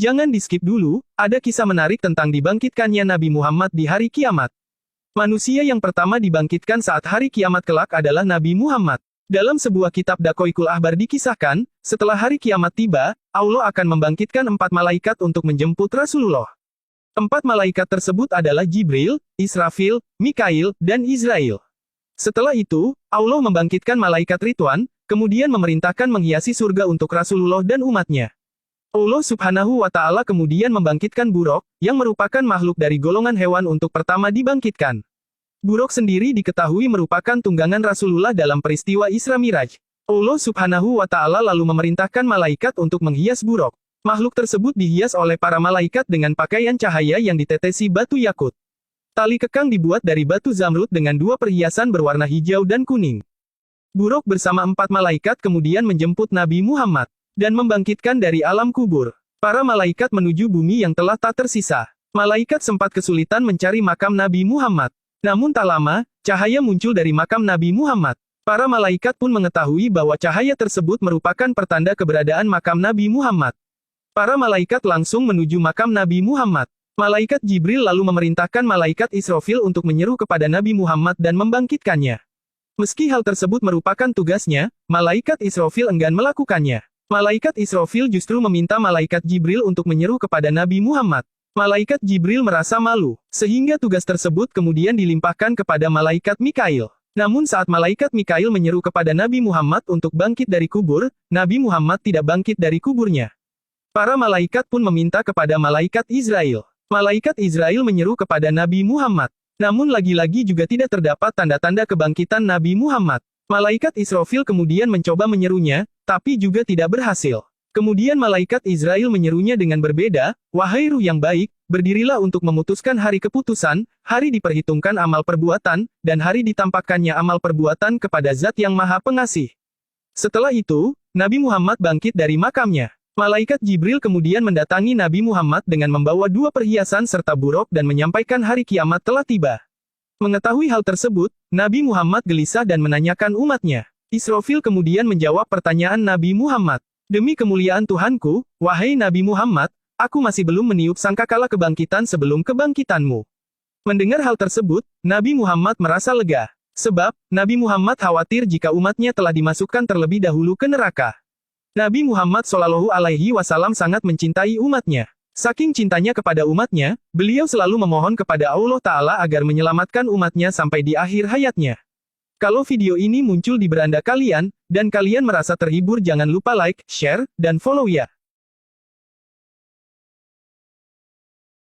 Jangan di-skip dulu, ada kisah menarik tentang dibangkitkannya Nabi Muhammad di hari kiamat. Manusia yang pertama dibangkitkan saat hari kiamat kelak adalah Nabi Muhammad. Dalam sebuah kitab Dakoikul Ahbar dikisahkan, setelah hari kiamat tiba, Allah akan membangkitkan 4 malaikat untuk menjemput Rasulullah. 4 malaikat tersebut adalah Jibril, Israfil, Mikail, dan Israel. Setelah itu, Allah membangkitkan malaikat Ridwan, kemudian memerintahkan menghiasi surga untuk Rasulullah dan umatnya. Allah Subhanahu wa Ta'ala kemudian membangkitkan Buraq, yang merupakan makhluk dari golongan hewan untuk pertama dibangkitkan. Buraq sendiri diketahui merupakan tunggangan Rasulullah dalam peristiwa Isra Miraj. Allah Subhanahu wa Ta'ala lalu memerintahkan malaikat untuk menghias Buraq. Makhluk tersebut dihias oleh para malaikat dengan pakaian cahaya yang ditetesi batu yakut. Tali kekang dibuat dari batu zamrud dengan 2 perhiasan berwarna hijau dan kuning. Buraq bersama 4 malaikat kemudian menjemput Nabi Muhammad dan membangkitkan dari alam kubur. Para malaikat menuju bumi yang telah tak tersisa. Malaikat sempat kesulitan mencari makam Nabi Muhammad. Namun tak lama, cahaya muncul dari makam Nabi Muhammad. Para malaikat pun mengetahui bahwa cahaya tersebut merupakan pertanda keberadaan makam Nabi Muhammad. Para malaikat langsung menuju makam Nabi Muhammad. Malaikat Jibril lalu memerintahkan malaikat Israfil untuk menyeru kepada Nabi Muhammad dan membangkitkannya. Meski hal tersebut merupakan tugasnya, malaikat Israfil enggan melakukannya. Malaikat Israfil justru meminta malaikat Jibril untuk menyeru kepada Nabi Muhammad. Malaikat Jibril merasa malu, sehingga tugas tersebut kemudian dilimpahkan kepada malaikat Mikail. Namun saat malaikat Mikail menyeru kepada Nabi Muhammad untuk bangkit dari kubur, Nabi Muhammad tidak bangkit dari kuburnya. Para malaikat pun meminta kepada malaikat Israel. Malaikat Israel menyeru kepada Nabi Muhammad. Namun lagi-lagi juga tidak terdapat tanda-tanda kebangkitan Nabi Muhammad. Malaikat Israfil kemudian mencoba menyerunya, tapi juga tidak berhasil. Kemudian malaikat Israel menyerunya dengan berbeda, "Wahai ruh yang baik, berdirilah untuk memutuskan hari keputusan, hari diperhitungkan amal perbuatan, dan hari ditampakkannya amal perbuatan kepada Zat yang Maha Pengasih." Setelah itu, Nabi Muhammad bangkit dari makamnya. Malaikat Jibril kemudian mendatangi Nabi Muhammad dengan membawa 2 perhiasan serta Buraq dan menyampaikan hari kiamat telah tiba. Mengetahui hal tersebut, Nabi Muhammad gelisah dan menanyakan umatnya. Israfil kemudian menjawab pertanyaan Nabi Muhammad. "Demi kemuliaan Tuhanku, wahai Nabi Muhammad, aku masih belum meniup sangkakala kebangkitan sebelum kebangkitanmu." Mendengar hal tersebut, Nabi Muhammad merasa lega. Sebab, Nabi Muhammad khawatir jika umatnya telah dimasukkan terlebih dahulu ke neraka. Nabi Muhammad Shallallahu Alaihi Wasallam sangat mencintai umatnya. Saking cintanya kepada umatnya, beliau selalu memohon kepada Allah Ta'ala agar menyelamatkan umatnya sampai di akhir hayatnya. Kalau video ini muncul di beranda kalian, dan kalian merasa terhibur jangan lupa like, share, dan follow ya.